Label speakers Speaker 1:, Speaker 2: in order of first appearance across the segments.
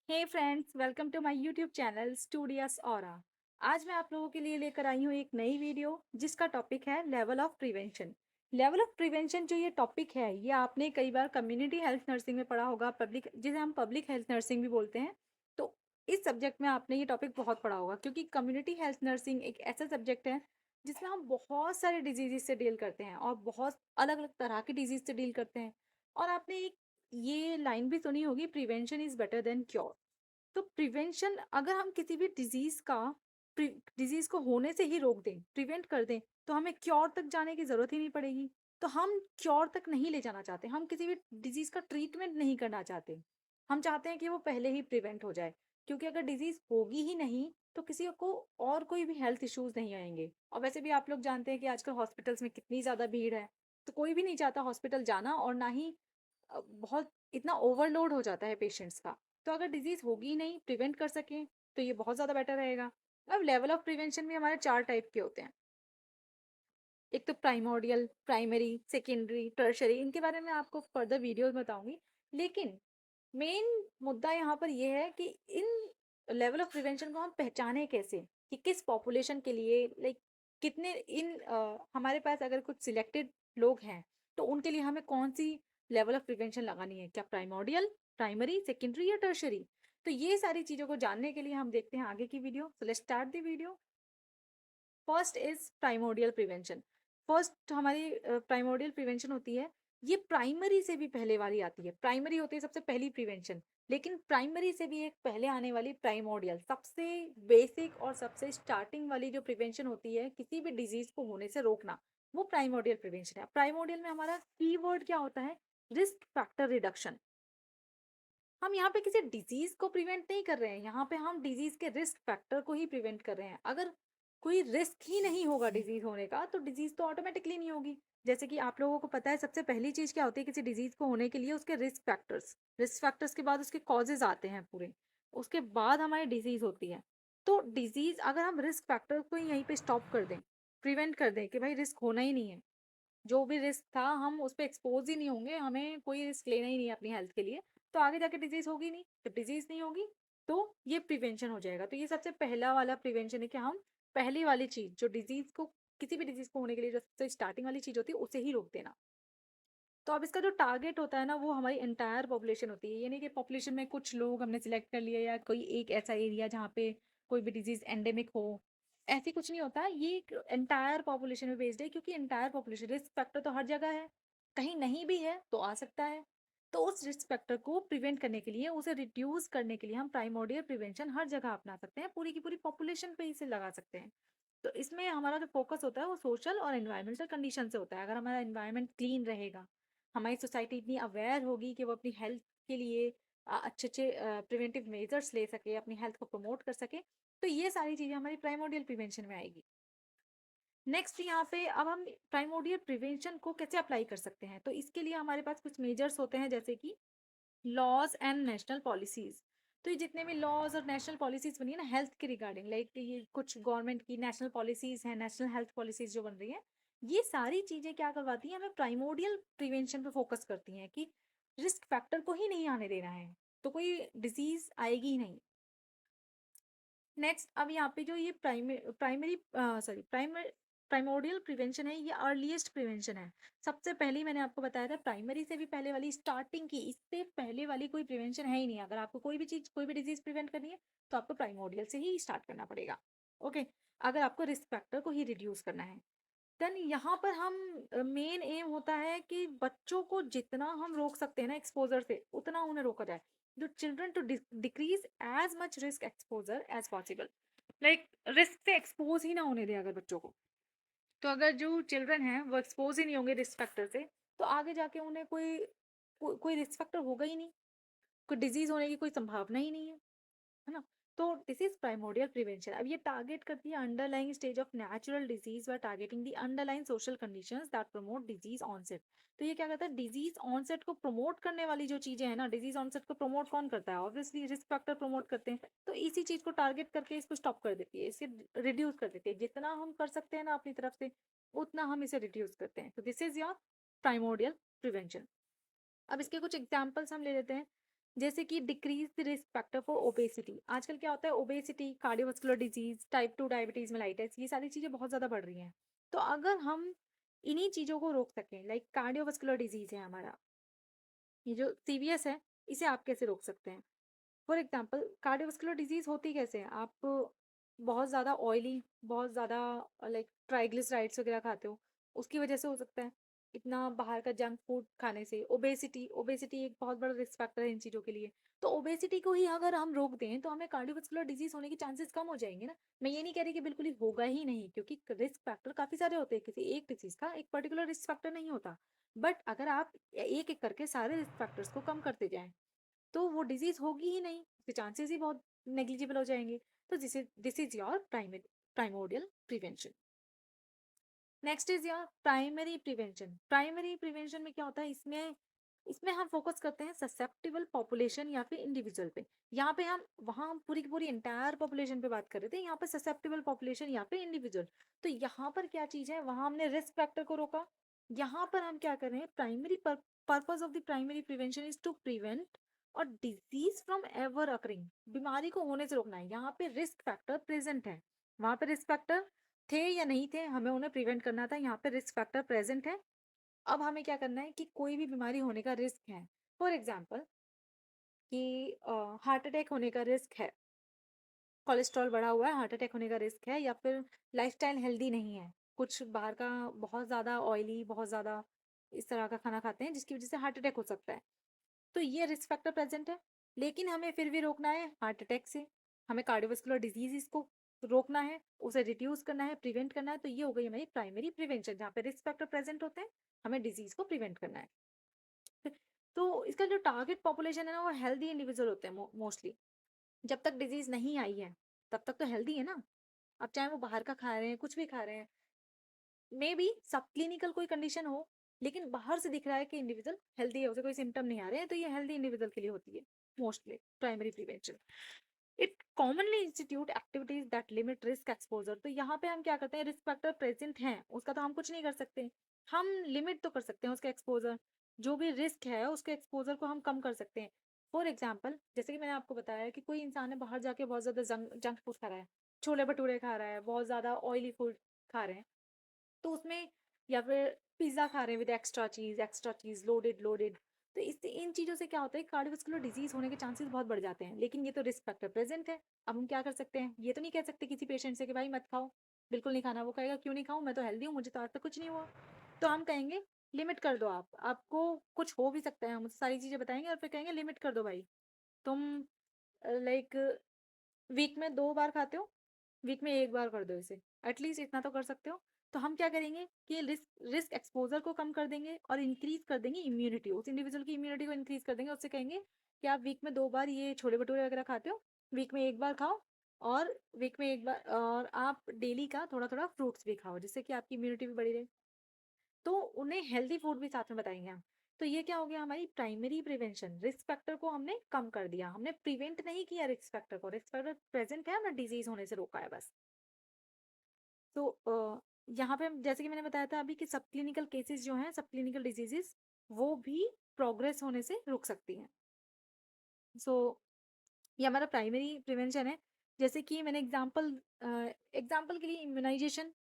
Speaker 1: Hey friends, welcome to my YouTube channel studious aura. आज मैं आप लोगों के लिए लेकर आई हूँ एक नई वीडियो जिसका टॉपिक है level of prevention. Level of prevention जो ये टॉपिक है ये आपने कई बार कम्युनिटी हेल्थ नर्सिंग में पढ़ा होगा, पब्लिक जिसे हम पब्लिक हेल्थ नर्सिंग भी बोलते हैं। तो इस सब्जेक्ट में आपने ये टॉपिक बहुत पढ़ा होगा क्योंकि कम्युनिटी हेल्थ नर्सिंग एक ऐसा सब्जेक्ट है जिसमें हम बहुत सारे डिजीज़ से डील करते हैं और बहुत अलग अलग तरह की डिजीज़ से डील करते हैं। और आपने एक ये लाइन भी सुनी होगी, prevention is better than cure. तो प्रिवेंशन, अगर हम किसी भी डिजीज को होने से ही रोक दें, प्रिवेंट कर दें, तो हमें क्योर तक जाने की जरूरत ही नहीं पड़ेगी। तो हम क्योर तक नहीं ले जाना चाहते, हम किसी भी डिजीज का ट्रीटमेंट नहीं करना चाहते। हम चाहते हैं कि वो पहले ही प्रिवेंट हो जाए, क्योंकि अगर डिजीज होगी ही नहीं तो किसी को और कोई भी हेल्थ इश्यूज नहीं आएंगे। और वैसे भी आप लोग जानते हैं कि आजकल हॉस्पिटल्स में कितनी ज्यादा भीड़ है, तो कोई भी नहीं चाहता हॉस्पिटल जाना, और ना ही बहुत इतना ओवरलोड हो जाता है पेशेंट्स का। तो अगर डिजीज होगी ही नहीं, प्रिवेंट कर सकें, तो ये बहुत ज़्यादा बेटर रहेगा। अब लेवल ऑफ प्रिवेंशन भी हमारे 4 टाइप के होते हैं। एक तो प्राइमोर्डियल, प्राइमरी, सेकेंडरी, टर्शरी। इनके बारे में आपको फर्दर वीडियोस बताऊंगी। लेकिन मेन मुद्दा यहाँ पर यह है कि इन लेवल ऑफ प्रिवेंशन को हम पहचाने कैसे, कि किस पॉपुलेशन के लिए, लाइक कितने हमारे पास अगर कुछ सिलेक्टेड लोग हैं तो उनके लिए हमें कौन सी लेवल ऑफ प्रिवेंशन लगानी है, क्या प्राइमोर्डियल, प्राइमरी, सेकेंडरी या टर्शरी। तो ये सारी चीज़ों को जानने के लिए हम देखते हैं आगे की video. So let's start the video. First is primordial prevention. First हमारी प्राइमोडियल प्रिवेंशन होती है, ये प्राइमरी से भी पहले वाली आती है। प्राइमरी होती है सबसे पहली प्रिवेंशन, लेकिन प्राइमरी से भी एक पहले आने वाली प्राइमोडियल, सबसे बेसिक और सबसे स्टार्टिंग वाली जो प्रिवेंशन होती है किसी भी डिजीज को होने से रोकना, वो प्राइमोडियल प्रिवेंशन है। प्राइमोडियल में हमारा कीवर्ड क्या होता है? Risk factor reduction. हम यहाँ पे किसी डिजीज को प्रिवेंट नहीं कर रहे हैं, यहाँ पे हम डिजीज के रिस्क फैक्टर को ही प्रिवेंट कर रहे हैं। अगर कोई रिस्क ही नहीं होगा डिजीज होने का तो डिजीज तो ऑटोमेटिकली नहीं होगी। जैसे कि आप लोगों को पता है सबसे पहली चीज क्या होती है किसी डिजीज को होने के लिए, उसके रिस्क फैक्टर्स। रिस्क फैक्टर्स के बाद उसके कॉजेज आते हैं पूरे, उसके बाद हमारी डिजीज होती है। तो डिजीज अगर हम रिस्क फैक्टर को ही यहीं पे स्टॉप कर दें, प्रिवेंट कर दें कि भाई रिस्क होना ही नहीं है, जो भी रिस्क था हम उस पर एक्सपोज ही नहीं होंगे, हमें कोई रिस्क लेना ही नहीं है अपनी हेल्थ के लिए, तो आगे जाके डिजीज होगी नहीं। जब डिजीज नहीं होगी तो ये प्रिवेंशन हो जाएगा। तो ये सबसे पहला वाला प्रिवेंशन है कि हम पहली वाली चीज जो डिजीज को, किसी भी डिजीज को होने के लिए जो सबसे स्टार्टिंग वाली चीज होती है उसे ही रोक देना। तो अब इसका जो टारगेट होता है ना, वो हमारी एंटायर पॉपुलेशन होती है। यानी कि पॉपुलेशन में कुछ लोग हमने सिलेक्ट कर लिया या कोई एक ऐसा एरिया जहाँ पे कोई भी डिजीज एंडेमिक हो, ऐसी कुछ नहीं होता। ये एक एंटायर पॉपुलेशन में बेस्ड है, क्योंकि एंटायर पॉपुलेशन, रिस्क फैक्टर तो हर जगह है, कहीं नहीं भी है तो आ सकता है। तो उस रिस्क फैक्टर को प्रिवेंट करने के लिए, उसे रिड्यूस करने के लिए हम प्राइमोडियल प्रिवेंशन हर जगह अपना सकते हैं, पूरी की पूरी पॉपुलेशन पे इसे लगा सकते हैं। तो इसमें हमारा जो फोकस होता है वो सोशल और एनवायरमेंटल कंडीशन से होता है। अगर हमारा एनवायरनमेंट क्लीन रहेगा, हमारी सोसाइटी इतनी अवेयर होगी कि वो अपनी हेल्थ के लिए अच्छे अच्छे प्रिवेंटिव मेजर्स ले सके, अपनी हेल्थ को प्रमोट कर सके, तो ये सारी चीज़ें हमारी प्राइमोडियल प्रिवेंशन में आएगी। नेक्स्ट यहाँ पे अब हम प्राइमोडियल प्रिवेंशन को कैसे अप्लाई कर सकते हैं, तो इसके लिए हमारे पास कुछ मेजर्स होते हैं, जैसे कि लॉज एंड नेशनल पॉलिसीज। तो ये जितने भी लॉज और नेशनल पॉलिसीज बनी है ना हेल्थ के रिगार्डिंग, लाइक ये कुछ गवर्नमेंट की नेशनल पॉलिसीज हैं, नेशनल हेल्थ पॉलिसीज जो बन रही है, ये सारी चीजें क्या करवाती हैं, हमें प्राइमोडियल प्रिवेंशन पे फोकस करती हैं कि रिस्क फैक्टर को ही नहीं आने देना है, तो कोई डिजीज आएगी ही नहीं। नेक्स्ट, अब यहाँ पे जो ये प्राइमोडियल प्रिवेंशन है, ये अर्लीस्ट प्रिवेंशन है। सबसे पहले मैंने आपको बताया था प्राइमरी से भी पहले वाली, स्टार्टिंग की, इससे पहले वाली कोई प्रिवेंशन है ही नहीं। अगर आपको कोई भी चीज, कोई भी डिजीज प्रिवेंट करनी है तो आपको प्राइमोडियल से ही स्टार्ट करना पड़ेगा। ओके, अगर आपको रिस्क फैक्टर को ही रिड्यूस करना है, देन यहाँ पर हम, मेन एम होता है कि बच्चों को जितना हम रोक सकते हैं ना एक्सपोजर से, उतना उन्हें रोका जाए। जो children to decrease as much risk exposure as possible, like risk से एक्सपोज ही ना होने दें अगर बच्चों को। तो अगर जो चिल्ड्रन हैं वो एक्सपोज ही नहीं होंगे रिस्क फैक्टर से, तो आगे जाके उन्हें कोई रिस्क फैक्टर होगा ही नहीं, कोई डिजीज होने की कोई संभावना ही नहीं है ना। तो दिस इज प्राइमोडियल प्रिवेंशन। अब ये टारगेट करती है underlying stage of natural disease by targeting the underlying social conditions that promote disease onset. तो ये क्या करता है, डिजीज ऑनसेट को प्रमोट करने वाली जो चीजें हैं ना, डिजीज ऑनसेट को प्रमोट कौन करता है? ऑब्वियसली रिस्क फैक्टर प्रमोट करते हैं। तो इसी चीज को टारगेट करके इसको स्टॉप कर देती है, इसे रिड्यूस कर देती है। जितना हम कर सकते हैं ना अपनी तरफ से, उतना हम इसे रिड्यूस करते हैं। तो this is your primordial prevention. अब इसके कुछ एग्जाम्पल्स हम ले लेते हैं। जैसे कि decrease the risk factor for obesity. आजकल क्या होता है, obesity, cardiovascular disease, type 2 diabetes mellitus, ये सारी चीज़ें बहुत ज़्यादा बढ़ रही हैं। तो अगर हम इन्हीं चीज़ों को रोक सकें, लाइक कार्डियोवास्कुलर डिजीज है हमारा, ये जो सीवीएस है, इसे आप कैसे रोक सकते हैं? फॉर एग्जाम्पल कार्डियोवास्कुलर डिजीज होती कैसे है, आप बहुत ज़्यादा ऑयली, बहुत ज़्यादा लाइक ट्राइग्लिसराइड्स वगैरह खाते हो, उसकी वजह से हो सकता है। इतना बाहर का जंक फूड खाने से ओबेसिटी, ओबेसिटी एक बहुत बड़ा रिस्क फैक्टर है इन चीज़ों के लिए। तो ओबेसिटी को ही अगर हम रोक दें तो हमें कार्डियोवास्कुलर डिजीज होने के चांसेस कम हो जाएंगे ना। मैं ये नहीं कह रही कि बिल्कुल ही होगा ही नहीं, क्योंकि रिस्क फैक्टर काफ़ी सारे होते हैं, किसी एक डिजीज का एक पर्टिकुलर रिस्क फैक्टर नहीं होता। बट अगर आप एक एक करके सारे रिस्क फैक्टर्स को कम करते जाएं तो वो डिजीज होगी ही नहीं, उसके चांसेस ही बहुत नेग्लिजिबल हो जाएंगे। तो this is your primordial prevention. Next is your primary prevention. Primary prevention में क्या होता है, इसमें इसमें हम फोकस करते हैं ससेप्टेबल पॉपुलेशन या फिर इंडिविजुअल पे। यहाँ पे हम, वहाँ हम पूरी की पूरी एंटायर पॉपुलेशन पे बात कर रहे थे, यहाँ पे ससेप्टेबल पॉपुलेशन या फिर इंडिविजुअल। तो यहाँ पर क्या चीज है, वहां हमने रिस्क फैक्टर को रोका। यहाँ पर हम क्या कर रहे हैं, primary purpose of the primary prevention is to prevent और डिजीज फ्रॉम एवर अकरिंग। बीमारी को होने से रोकना है। यहाँ पे रिस्क फैक्टर प्रेजेंट है, वहां पे रिस्क फैक्टर थे या नहीं थे, हमें उन्हें प्रिवेंट करना था। यहाँ पे रिस्क फैक्टर प्रेजेंट है। अब हमें क्या करना है कि कोई भी बीमारी होने का रिस्क है, फॉर एग्जाम्पल कि हार्ट अटैक होने का रिस्क है, कोलेस्ट्रॉल बढ़ा हुआ है, हार्ट अटैक होने का रिस्क है, या फिर लाइफस्टाइल हेल्दी नहीं है, कुछ बाहर का बहुत ज़्यादा ऑयली, बहुत ज़्यादा इस तरह का खाना खाते हैं जिसकी वजह से हार्ट अटैक हो सकता है। तो ये रिस्क फैक्टर प्रेजेंट है, लेकिन हमें फिर भी रोकना है हार्ट अटैक से, हमें कार्डियोवास्कुलर डिजीज को रोकना है, उसे रिड्यूस करना है, प्रिवेंट करना है। तो ये हो गई हमारी प्राइमरी प्रिवेंशन, जहाँ पे रिस्क फैक्टर प्रेजेंट होते हैं, हमें डिजीज को प्रिवेंट करना है। तो इसका जो टारगेट पॉपुलेशन है ना, वो हेल्दी इंडिविजुअल होते हैं मोस्टली। जब तक डिजीज नहीं आई है तब तक तो हेल्दी है ना। अब चाहे वो बाहर का खा रहे हैं, कुछ भी खा रहे हैं, मे बी सब क्लिनिकल कोई कंडीशन हो, लेकिन बाहर से दिख रहा है कि इंडिविजुअल हेल्दी है, उसे कोई सिम्टम नहीं आ रहे हैं, तो ये हेल्दी इंडिविजुअल के लिए होती है mostly primary prevention. It commonly institute activities that limit risk exposure. तो यहाँ पे हम क्या करते हैं, रिस्क फैक्टर प्रेजेंट है, उसका तो हम कुछ नहीं कर सकते, हम लिमिट तो कर सकते हैं उसका एक्सपोजर। जो भी रिस्क है उसके एक्सपोजर को हम कम कर सकते हैं। फॉर एग्जाम्पल, जैसे कि मैंने आपको बताया कि कोई इंसान है बाहर जाके बहुत ज्यादा जंक फूड खा रहा है, छोले भटूरे खा रहा है, बहुत ज्यादा ऑयली फूड खा रहे हैं, तो उसमें, या फिर पिज्जा खा रहे हैं विद एक्स्ट्रा चीज, लोडेड लोडेड, तो इससे इन चीजों से क्या होता है, कार्डियोवास्कुलर डिजीज होने के चांसेस बहुत बढ़ जाते हैं। लेकिन ये तो रिस्क फैक्टर प्रेजेंट है। अब हम क्या कर सकते हैं, ये तो नहीं कह सकते किसी पेशेंट से कि भाई मत खाओ, बिल्कुल नहीं खाना। वो कहेगा क्यों नहीं खाऊं, मैं तो हेल्दी हूँ, मुझे तो आज तक कुछ नहीं हुआ। तो हम कहेंगे लिमिट कर दो, आप, आपको कुछ हो भी सकता है, हम उससे सारी चीजें बताएंगे और फिर कहेंगे लिमिट कर दो भाई। तुम लाइक वीक में 2 बार खाते हो, वीक में 1 बार कर दो इसे, एटलीस्ट इतना तो कर सकते हो। तो हम क्या करेंगे कि रिस्क एक्सपोजर को कम कर देंगे और इंक्रीज कर देंगे इम्यूनिटी, उस इंडिविजुअल की इम्यूनिटी को इंक्रीज कर देंगे। उससे कहेंगे कि आप वीक में 2 बार ये छोले भटूरे वगैरह खाते हो, वीक में 1 बार खाओ, और वीक में 1 बार, और आप डेली का थोड़ा थोड़ा फ्रूट्स भी खाओ, जिससे कि आपकी इम्यूनिटी भी बढ़ी रहे। तो उन्हें हेल्दी फूड भी साथ में बताएंगे हम। तो ये क्या हो गया, हमारी प्राइमरी प्रिवेंशन। रिस्क फैक्टर को हमने कम कर दिया, हमने प्रिवेंट नहीं किया रिस्क फैक्टर को, रिस्क फैक्टर प्रेजेंट है, हमने डिजीज होने से रोका है बस। तो यहाँ पे जैसे कि मैंने बताया था अभी कि सब क्लिनिकल केसेस जो हैं, सब क्लिनिकल डिजीजेस, वो भी प्रोग्रेस होने से रुक सकती हैं। सो ये हमारा प्राइमरी प्रिवेंशन है। जैसे कि मैंने एग्जाम्पल के लिए इम्यूनाइजेशन,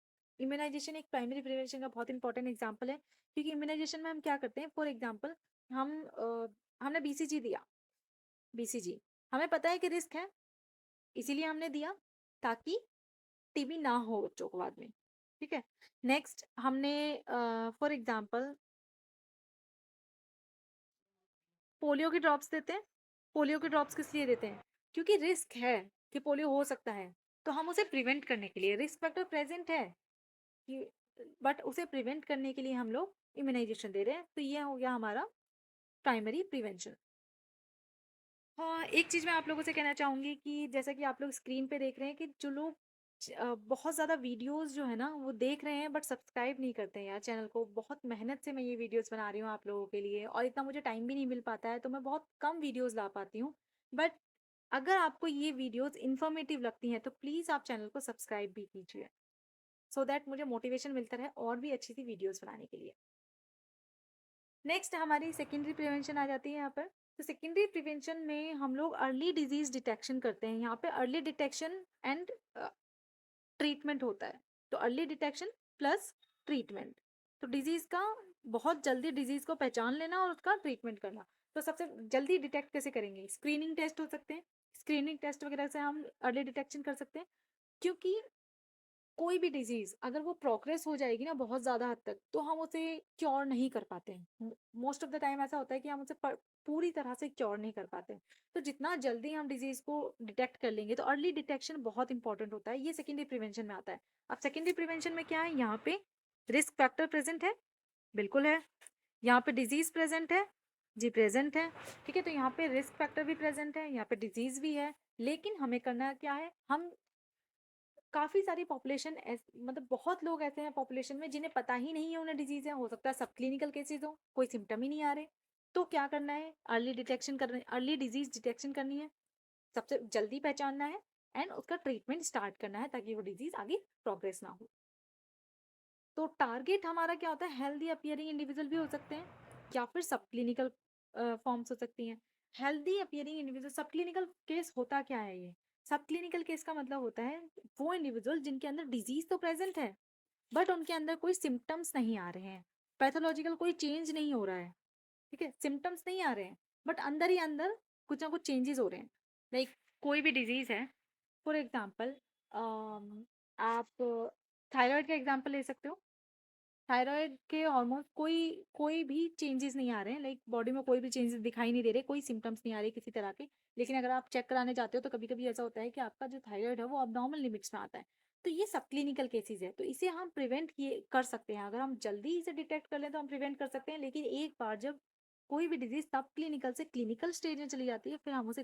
Speaker 1: इम्यूनाइजेशन एक प्राइमरी प्रिवेंशन का बहुत इंपॉर्टेंट एग्जाम्पल है। क्योंकि इम्यूनाइजेशन में हम क्या करते हैं, फॉर एग्जाम्पल हम हमने बीसीजी दिया, बीसीजी हमें पता है कि रिस्क है, इसीलिए हमने दिया ताकि टीबी ना हो बच्चों को बाद में। ठीक है। नेक्स्ट हमने फॉर एग्जाम्पल पोलियो की ड्रॉप्स देते हैं। पोलियो की ड्रॉप्स किस लिए देते हैं, क्योंकि रिस्क है कि पोलियो हो सकता है, तो हम उसे प्रिवेंट करने के लिए, रिस्क फैक्टर प्रेजेंट है कि, बट उसे प्रिवेंट करने के लिए हम लोग इम्यूनाइजेशन दे रहे हैं। तो ये हो गया हमारा प्राइमरी प्रिवेंशन। हाँ, एक चीज़ मैं आप लोगों से कहना चाहूँगी कि जैसा कि आप लोग स्क्रीन पे देख रहे हैं कि जो लोग बहुत ज़्यादा वीडियोस जो है ना वो देख रहे हैं बट सब्सक्राइब नहीं करते हैं यार चैनल को। बहुत मेहनत से मैं ये वीडियोस बना रही हूँ आप लोगों के लिए, और इतना मुझे टाइम भी नहीं मिल पाता है, तो मैं बहुत कम वीडियोस ला पाती हूँ। बट अगर आपको ये वीडियोस इन्फॉर्मेटिव लगती हैं तो प्लीज़ आप चैनल को सब्सक्राइब भी कीजिए, सो दैट मुझे मोटिवेशन मिलता रहे और भी अच्छी सी वीडियोज़ बनाने के लिए। नेक्स्ट हमारी सेकेंडरी प्रिवेंशन आ जाती है यहाँ पर। तो सेकेंडरी प्रिवेंशन में हम लोग अर्ली डिजीज डिटेक्शन करते हैं। यहाँ पे अर्ली डिटेक्शन एंड ट्रीटमेंट होता है। तो अर्ली डिटेक्शन प्लस ट्रीटमेंट, तो डिजीज का बहुत जल्दी डिजीज को पहचान लेना और उसका ट्रीटमेंट करना। तो सबसे जल्दी डिटेक्ट कैसे करेंगे? स्क्रीनिंग टेस्ट हो सकते हैं, स्क्रीनिंग टेस्ट वगैरह से हम अर्ली डिटेक्शन कर सकते हैं। क्योंकि कोई भी डिजीज अगर वो प्रोग्रेस हो जाएगी ना बहुत ज्यादा हद तक, तो हम उसे क्योर नहीं कर पाते हैं। मोस्ट ऑफ द टाइम ऐसा होता है कि हम उसे पूरी तरह से क्योर नहीं कर पाते। तो जितना जल्दी हम डिजीज को डिटेक्ट कर लेंगे, तो अर्ली डिटेक्शन बहुत इंपॉर्टेंट होता है। ये सेकेंडरी प्रिवेंशन में आता है। अब सेकेंडरी प्रिवेंशन में क्या है? यहाँ पे रिस्क फैक्टर प्रेजेंट है, बिल्कुल है। यहाँ पे डिजीज प्रेजेंट है, जी प्रेजेंट है। ठीक है, तो यहाँ पे रिस्क फैक्टर भी प्रेजेंट है, यहाँ पे डिजीज भी है। लेकिन हमें करना क्या है? हम काफी सारी पॉपुलेशन मतलब बहुत लोग ऐसे हैं पॉपुलेशन में जिन्हें पता ही नहीं है उन्हें डिजीज है। हो सकता है सब क्लिनिकल केसेस हो, कोई सिम्टम ही नहीं आ रहे। तो क्या करना है? अर्ली डिटेक्शन करना, अर्ली डिजीज डिटेक्शन करनी है, सबसे जल्दी पहचानना है एंड उसका ट्रीटमेंट स्टार्ट करना है ताकि वो डिजीज आगे प्रोग्रेस ना हो। तो टारगेट हमारा क्या होता है? हेल्दी अपियरिंग इंडिविजुअल भी हो सकते हैं या फिर सब क्लिनिकल फॉर्म्स हो सकती हैं। हेल्दी अपियरिंग इंडिविजुअल, सब क्लिनिकल केस होता क्या है? ये सब क्लिनिकल केस का मतलब होता है वो इंडिविजुअल जिनके अंदर डिजीज तो प्रेजेंट है बट उनके अंदर कोई सिम्टम्स नहीं आ रहे हैं, पैथोलॉजिकल कोई चेंज नहीं हो रहा है। ठीक है, सिम्टम्स नहीं आ रहे हैं बट अंदर ही अंदर कुछ ना कुछ चेंजेस हो रहे हैं। लाइक कोई भी डिजीज है, फॉर एग्जाम्पल आप थायराइड का एग्जाम्पल ले सकते हो। थायराइड के हार्मोन कोई कोई भी चेंजेस नहीं आ रहे हैं, लाइक बॉडी में कोई भी चेंजेस दिखाई नहीं दे रहे, कोई सिम्टम्स नहीं आ रहे किसी तरह के। लेकिन अगर आप चेक कराने जाते हो तो कभी कभी ऐसा होता है कि आपका जो थायराइड है वो अबनॉर्मल लिमिट्स में आता है। तो ये सब क्लिनिकल केसेस है, तो इसे हम प्रिवेंट किए कर सकते हैं। अगर हम जल्दी इसे डिटेक्ट कर लें तो हम प्रिवेंट कर सकते हैं। लेकिन एक बार जब कोई भी डिजीज सब क्लिनिकल से क्लिनिकल स्टेज में चली जाती है, फिर हम उसे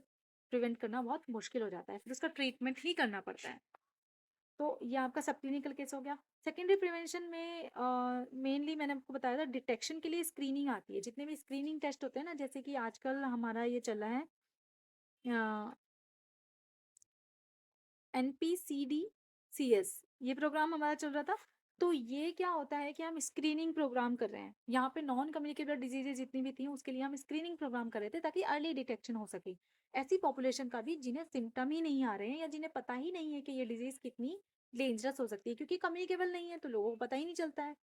Speaker 1: प्रिवेंट करना बहुत मुश्किल हो जाता है, फिर उसका ट्रीटमेंट ही करना पड़ता है। तो ये आपका सब क्लिनिकल केस हो गया। सेकेंडरी प्रिवेंशन में मेनली मैंने आपको बताया था डिटेक्शन के लिए स्क्रीनिंग आती है। जितने भी स्क्रीनिंग टेस्ट होते हैं ना, जैसे कि आजकल हमारा ये चला है NPCD-CS, ये प्रोग्राम हमारा चल रहा था। तो ये क्या होता है कि हम स्क्रीनिंग प्रोग्राम कर रहे हैं। यहाँ पे नॉन कम्युनिकेबल डिजीजेज जितनी भी थी उसके लिए हम स्क्रीनिंग प्रोग्राम कर रहे थे ताकि अर्ली डिटेक्शन हो सके। ऐसी पॉपुलेशन का भी जिन्हें सिम्टम ही नहीं आ रहे हैं या जिन्हें पता ही नहीं है कि ये डिजीज कितनी डेंजरस हो सकती है, क्योंकि कम्युनिकेबल नहीं है तो लोगों को पता ही नहीं चलता है।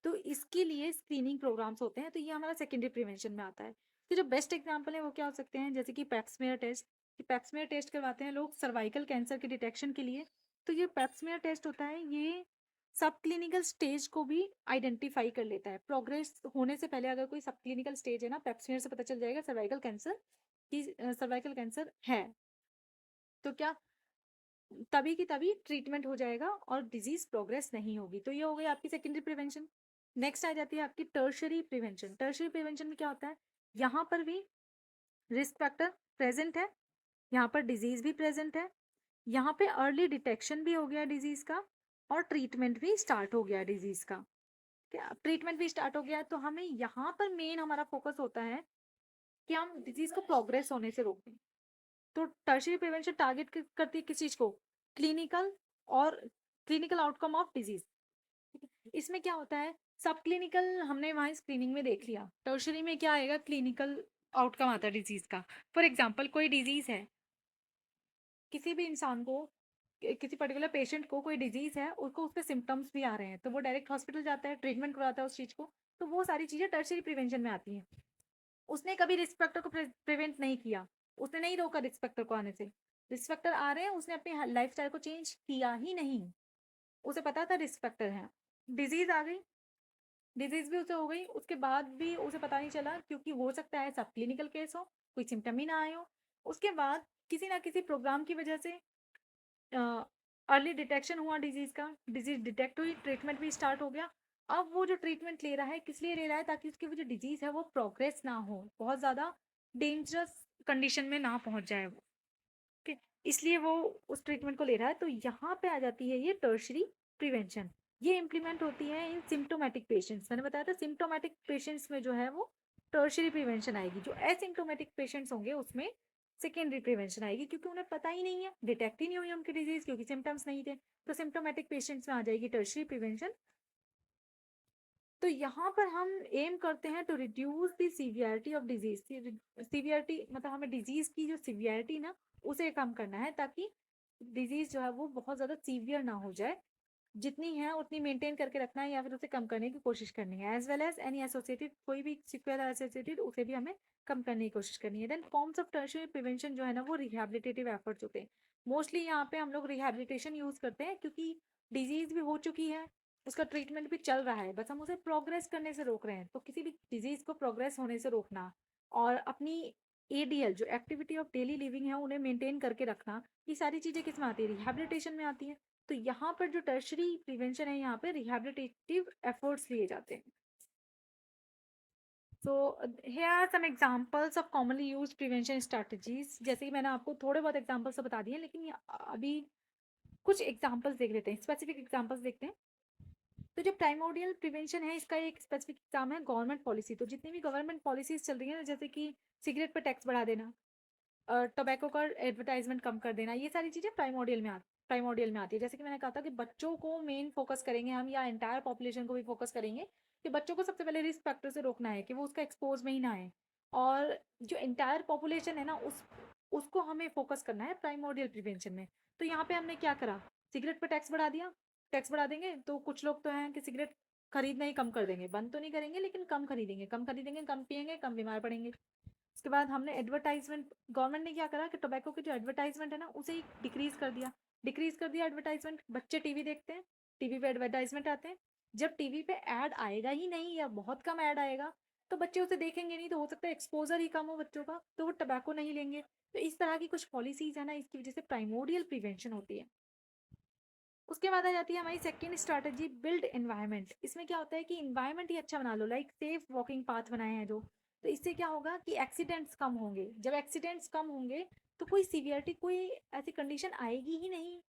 Speaker 1: तो इसके लिए स्क्रीनिंग प्रोग्राम्स होते हैं, तो ये हमारा सेकेंडरी प्रिवेंशन में आता है। तो जो बेस्ट एग्जाम्पल है वो क्या हो सकते हैं? जैसे कि पेप्समेयर टेस्ट, कि पेप्समेयर टेस्ट करवाते हैं लोग सर्वाइकल कैंसर के डिटेक्शन के लिए। तो ये पेप्समेयर टेस्ट होता है, ये सब क्लिनिकल स्टेज को भी आइडेंटिफाई कर लेता है। प्रोग्रेस होने से पहले अगर कोई सब क्लिनिकल स्टेज है ना, पेप्समेयर से पता चल जाएगा सर्वाइकल कैंसर की, सर्वाइकल कैंसर है। तो क्या तभी की तभी ट्रीटमेंट हो जाएगा और डिजीज प्रोग्रेस नहीं होगी। तो ये हो गई आपकी सेकेंडरी प्रिवेंशन। नेक्स्ट आ जाती है आपकी टर्शरी प्रिवेंशन। टर्शरी प्रिवेंशन में क्या होता है? यहाँ पर भी रिस्क फैक्टर प्रेजेंट है, यहाँ पर डिजीज भी प्रेजेंट है, यहाँ पे अर्ली डिटेक्शन भी हो गया डिजीज का और ट्रीटमेंट भी स्टार्ट हो गया डिजीज का। क्या ट्रीटमेंट भी स्टार्ट हो गया, तो हमें यहाँ पर मेन हमारा फोकस होता है कि हम डिजीज को प्रोग्रेस होने से रोकें। तो टर्शरी प्रिवेंशन टारगेट करती है किस चीज को? क्लिनिकल और क्लिनिकल आउटकम ऑफ डिजीज। इसमें क्या होता है? सब क्लिनिकल हमने वहां स्क्रीनिंग में देख लिया, टर्शरी में क्या आएगा? क्लिनिकल आउटकम आता है डिजीज का। फॉर एग्जाम्पल कोई डिजीज है, किसी भी इंसान को, किसी पर्टिकुलर पेशेंट को कोई डिजीज है, उसको उसके सिम्टम्स भी आ रहे हैं, तो वो डायरेक्ट हॉस्पिटल जाता है, ट्रीटमेंट करवाता है उस चीज को। तो वो सारी चीजें टर्शरी प्रिवेंशन में आती हैं। उसने कभी रिस्क फैक्टर को प्रिवेंट नहीं किया, उसने नहीं रोका रिस्क फैक्टर को आने से। रिस्क फैक्टर आ रहे हैं, उसने अपनी लाइफस्टाइल को चेंज किया ही नहीं, उसे पता था रिस्क फैक्टर है। डिजीज आ गई, डिजीज भी उसे हो गई, उसके बाद भी उसे पता नहीं चला, क्योंकि हो सकता है सब क्लिनिकल केस हो, कोई सिम्टम ही ना आए हो। उसके बाद किसी ना किसी प्रोग्राम की वजह से अर्ली डिटेक्शन हुआ डिजीज का, डिजीज डिटेक्ट हुई, ट्रीटमेंट भी स्टार्ट हो गया। अब वो जो ट्रीटमेंट ले रहा है किस लिए ले रहा है? ताकि उसकी वो जो डिजीज है वो प्रोग्रेस ना हो, बहुत ज्यादा डेंजरस कंडीशन में ना पहुंच जाए वो। ठीक है, इसलिए वो उस ट्रीटमेंट को ले रहा है। तो यहाँ पे आ जाती है ये टर्शरी प्रिवेंशन। ये इम्प्लीमेंट होती है इन सिम्टोमेटिक पेशेंट्स। मैंने बताया था सिम्टोमेटिक पेशेंट्स में जो है वो टर्शरी प्रिवेंशन आएगी। जो एसिम्टोमेटिक पेशेंट्स होंगे उसमें सेकेंडरी प्रिवेंशन आएगी, क्योंकि उन्हें पता ही नहीं है, डिटेक्ट ही नहीं हुई उनकी डिजीज, क्योंकि सिम्टम्स नहीं थे। तो सिम्टोमेटिक पेशेंट्स में आ जाएगी टर्शरी प्रिवेंशन। तो यहाँ पर हम एम करते हैं to reduce the severity of disease. Severity मतलब हमें डिजीज की जो सीवियरिटी ना उसे कम करना है, ताकि डिजीज जो है वो बहुत ज़्यादा सीवियर ना हो जाए। जितनी है उतनी मेंटेन करके रखना है या फिर उसे कम करने की कोशिश करनी है। As well as any associated कोई भी सिक्वेल एसोसिएटेड उसे भी हमें कम करने की कोशिश करनी है। Then forms of tertiary prevention जो है ना वो रिहैबिलिटेटिव एफर्ट्स होते हैं। मोस्टली यहाँ पे हम लोग रिहैबिलिटेशन यूज करते हैं, क्योंकि डिजीज भी हो चुकी है, उसका ट्रीटमेंट भी चल रहा है, बस हम उसे प्रोग्रेस करने से रोक रहे हैं। तो किसी भी डिजीज को प्रोग्रेस होने से रोकना और अपनी एडीएल जो एक्टिविटी ऑफ डेली लिविंग है उन्हें मेंटेन करके रखना, ये सारी चीजें किस में आती है? रिहैबिलिटेशन में आती है। तो यहाँ पर जो टर्शरी प्रिवेंशन है यहाँ पे रिहैबिलिटेटिव एफर्ट्स लिए जाते हैं। So here are some examples of commonly used prevention strategies. जैसे कि मैंने आपको थोड़े बहुत एग्जांपल्स तो बता दिए, लेकिन अभी कुछ एग्जांपल्स देख लेते हैं, स्पेसिफिक एग्जांपल्स देखते हैं। तो जो प्राइमोडियल प्रिवेंशन है इसका एक स्पेसिफिक एग्जाम है गवर्नमेंट पॉलिसी। तो जितनी भी गवर्नमेंट पॉलिसीज चल रही है ना, जैसे कि सिगरेट पर टैक्स बढ़ा देना, टोबैको का एडवर्टाइजमेंट कम कर देना, ये सारी चीज़ें प्राइमोडियल में आती है। जैसे कि मैंने कहा था कि बच्चों को मेन फोकस करेंगे हम, या एंटायर पॉपुलेशन को भी फोकस करेंगे, कि बच्चों को सबसे पहले रिस्क फैक्टर से रोकना है कि वो उसका एक्सपोज में ही ना आए। और जो एंटायर पॉपुलेशन है ना उसको हमें फोकस करना है प्राइमोडियल प्रिवेंशन में। तो यहाँ पे हमने क्या करा, सिगरेट पर टैक्स बढ़ा दिया। टैक्स बढ़ा देंगे तो कुछ लोग तो हैं कि सिगरेट खरीदना ही कम कर देंगे, बंद तो नहीं करेंगे लेकिन कम खरीदेंगे, कम पियेंगे, कम बीमार पड़ेंगे। उसके बाद हमने एडवर्टाइजमेंट, गवर्नमेंट ने क्या करा कि टोबैको की जो एडवर्टाइजमेंट है ना उसे ही डिक्रीज कर दिया एडवर्टाइजमेंट। बच्चे टीवी देखते हैं, टीवी पे एडवर्टाइजमेंट आते हैं। जब टीवी पे ऐड आएगा ही नहीं या बहुत कम ऐड आएगा तो बच्चे उसे देखेंगे नहीं, तो हो सकता है एक्सपोजर ही कम हो बच्चों का, तो वो टोबैको नहीं लेंगे। तो इस तरह की कुछ पॉलिसीज है ना, इसकी वजह से प्राइमोडियल प्रिवेंशन होती है। उसके बाद आ जाती है हमारी सेकेंड स्ट्रैटेजी, बिल्ड एनवायरनमेंट। इसमें क्या होता है कि इन्वायरमेंट ही अच्छा बना लो, लाइक सेफ वॉकिंग पाथ बनाए हैं जो। तो इससे क्या होगा कि एक्सीडेंट्स कम होंगे। जब एक्सीडेंट्स कम होंगे तो कोई सीवियरिटी, कोई ऐसी कंडीशन आएगी ही नहीं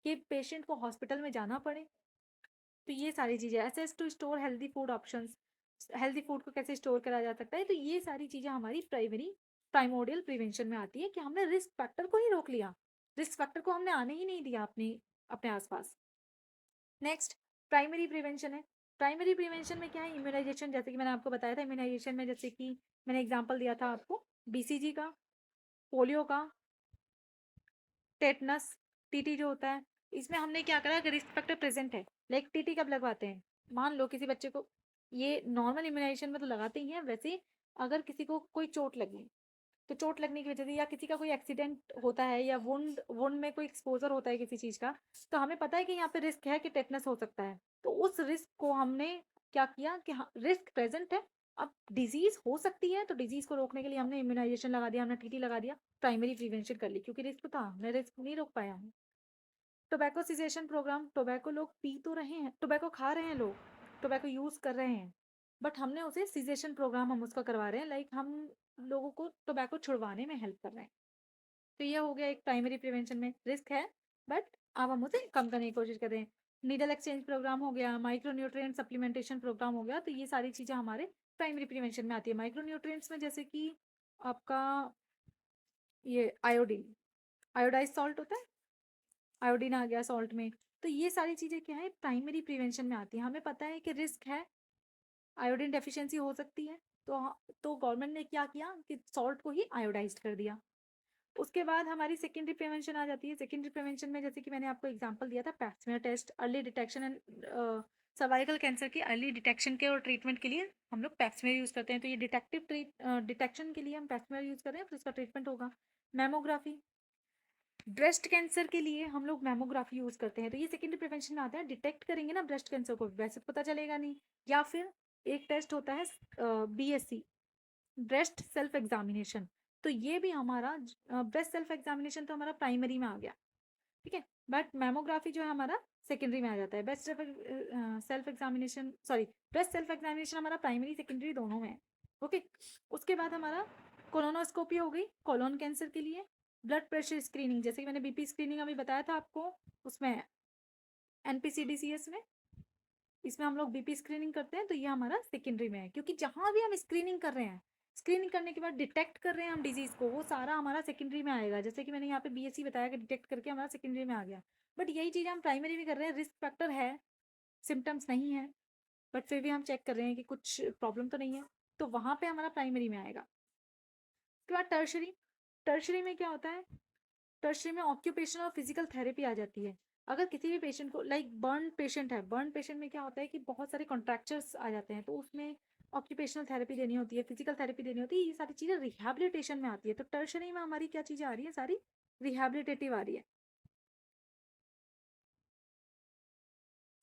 Speaker 1: कि पेशेंट को हॉस्पिटल में जाना पड़े। तो ये सारी चीज़ें, access to store healthy food options, healthy food को कैसे स्टोर करा जा सकता है। तो ये सारी चीज़ें हमारी प्राइमोडियल प्रिवेंशन में आती है, कि हमने रिस्क फैक्टर को ही रोक लिया, रिस्क फैक्टर को हमने आने ही नहीं दिया अपने अपने आसपास। नेक्स्ट प्राइमरी प्रिवेंशन है। प्राइमरी प्रिवेंशन में क्या है, इम्यूनाइजेशन। जैसे कि मैंने आपको बताया था इम्यूनाइजेशन में, जैसे कि मैंने एग्जांपल दिया था आपको बीसीजी का, पोलियो का, टेटनस, टीटी जो होता है। इसमें हमने क्या करा, अगर रिस्क फैक्टर प्रेजेंट है, लाइक टीटी कब लगवाते हैं, मान लो किसी बच्चे को, ये नॉर्मल इम्यूनाइजेशन में तो लगाते ही हैं, वैसे अगर किसी को कोई चोट लगी, तो चोट लगने की वजह से या किसी का कोई एक्सीडेंट होता है या वुंड वुंड में कोई एक्सपोजर होता है किसी चीज़ का, तो हमें पता है कि यहाँ पे रिस्क है कि टेटनस हो सकता है। तो उस रिस्क को हमने क्या किया कि हाँ रिस्क प्रेजेंट है, अब डिजीज हो सकती है, तो डिजीज को रोकने के लिए हमने इम्यूनाइजेशन लगा दिया, हमने टीटी लगा दिया, प्राइमरी प्रिवेंशन कर ली, क्योंकि रिस्क था, हमने रिस्क नहीं रोक पाया हूँ। टोबैको सीजेशन प्रोग्राम, टोबैको लोग पी तो रहे हैं, टोबैको खा रहे हैं लोग, टोबैको यूज कर रहे हैं, बट हमने उसे सीजेशन प्रोग्राम हम उसका करवा रहे हैं, लाइक हम लोगों को टोबैको छुड़वाने में हेल्प कर रहे हैं। तो ये हो गया एक प्राइमरी प्रिवेंशन में रिस्क है, बट अब हम उसे कम करने की कोशिश कर रहे हैं। नीडल एक्सचेंज प्रोग्राम हो गया, माइक्रो न्यूट्रिएंट सप्लीमेंटेशन प्रोग्राम हो गया। तो ये सारी चीज़ें हमारे प्राइमरी प्रिवेंशन में आती है। माइक्रो न्यूट्रिएंट्स में जैसे कि आपका ये आयोडीन, आयोडाइज सॉल्ट होता है, आयोडीन आ गया सॉल्ट में। तो ये सारी चीज़ें क्या है, प्राइमरी प्रिवेंशन में आती है। हमें पता है कि रिस्क है, आयोडीन डेफिशिएंसी हो सकती है, तो गवर्नमेंट ने क्या किया कि सॉल्ट को ही आयोडाइज्ड कर दिया। उसके बाद हमारी सेकेंडरी प्रिवेंशन आ जाती है। सेकेंडरी प्रिवेंशन में जैसे कि मैंने आपको एग्जांपल दिया था pap smear test, early detection and cervical cancer की अर्ली डिटेक्शन के और ट्रीटमेंट के लिए हम लोग पैप्समेयर यूज़ करते हैं। तो ये डिटेक्शन के लिए हम पैप्समेयर यूज़ कर रहे हैं, फिर उसका ट्रीटमेंट होगा। मैमोग्राफी, ब्रेस्ट कैंसर के लिए हम लोग मैमोग्राफी यूज़ करते हैं। तो ये सेकेंडरी प्रिवेंशन में आता है। डिटेक्ट करेंगे ना ब्रेस्ट कैंसर को, वैसे तो पता चलेगा नहीं। या फिर एक टेस्ट होता है बीएससी, ब्रेस्ट सेल्फ एग्जामिनेशन। तो ये भी हमारा ब्रेस्ट सेल्फ एग्जामिनेशन तो हमारा प्राइमरी में आ गया, ठीक है, बट मैमोग्राफी जो है हमारा सेकेंडरी में आ जाता है। Breast self examination, sorry, breast self examination हमारा प्राइमरी सेकेंडरी दोनों में है। ओके, उसके बाद हमारा कोलोनोस्कोपी हो गई कोलोन कैंसर के लिए। ब्लड प्रेशर स्क्रीनिंग, जैसे कि मैंने बीपी स्क्रीनिंग अभी बताया था आपको, उसमें एनपीसीडीसीएस में, इसमें हम लोग बीपी स्क्रीनिंग करते हैं। तो ये हमारा सेकेंडरी में है, क्योंकि जहाँ भी हम स्क्रीनिंग कर रहे हैं, स्क्रीनिंग करने के बाद डिटेक्ट कर रहे हैं हम डिजीज को, वो सारा हमारा सेकेंडरी में आएगा। जैसे कि मैंने यहाँ पे बीएससी बताया कि डिटेक्ट करके हमारा सेकेंडरी में आ गया, बट यही चीज़ हम प्राइमरी में कर रहे हैं, रिस्क फैक्टर है, सिम्टम्स नहीं है। बट फिर भी हम चेक कर रहे हैं कि कुछ प्रॉब्लम तो नहीं है, तो वहाँ पे हमारा प्राइमरी में आएगा। उसके बाद टर्शरी, टर्शरी में क्या होता है, टर्शरी में ऑक्यूपेशनल और फिजिकल थेरेपी आ जाती है। अगर किसी भी पेशेंट को, लाइक बर्न पेशेंट है, बर्न पेशेंट में क्या होता है कि बहुत सारे कॉन्ट्रैक्चर्स आ जाते हैं, तो उसमें ऑक्यूपेशनल थेरेपी देनी होती है, फिजिकल थेरेपी देनी होती है, ये सारी चीज़ें रिहैबिलिटेशन में आती है। तो टर्शरी में हमारी क्या चीज़ें आ रही है, सारी रिहैबिलिटेटिव आ रही है,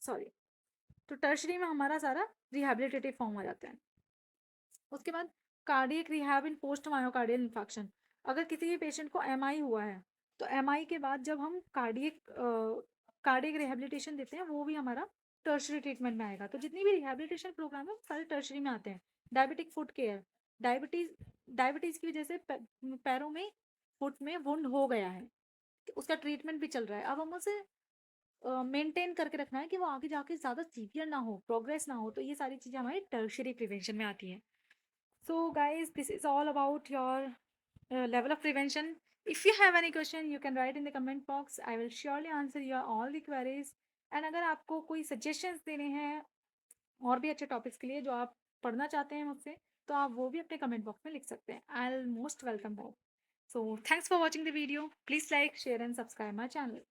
Speaker 1: सॉरी। तो टर्शरी में हमारा सारा रिहैबिलिटेटिव फॉर्म आ जाता है। उसके बाद कार्डियक रिहैब इन पोस्ट मायोकार्डियल इन्फेक्शन। अगर किसी भी पेशेंट को एमआई हुआ है, तो एमआई के बाद जब हम कार्डियक रिहैबिलिटेशन देते हैं, वो भी हमारा टर्शरी ट्रीटमेंट में आएगा। तो जितनी भी रिहैबिलिटेशन प्रोग्राम है सारे टर्शरी में आते हैं। Diabetic foot care, diabetes, diabetes की वजह से पैरों में, फुट में वुंड हो गया है, उसका ट्रीटमेंट भी चल रहा है। अब हम उसे मेंटेन करके रखना है कि वो आगे जाके ज़्यादा सीवियर ना हो, प्रोग्रेस ना हो, तो ये सारी चीज़ें हमारी टर्शरी प्रिवेंशन में आती हैं। So guys, this is all about your level of prevention. If you have any question, you can write in the comment box. I will surely answer your all the queries. And अगर आपको कोई suggestions देने हैं और भी अच्छे topics के लिए जो आप पढ़ना चाहते हैं मुझसे, तो आप वो भी अपने कमेंट बॉक्स में लिख सकते हैं। I'll most welcome that. So thanks for watching the video. Please like, share and subscribe my channel.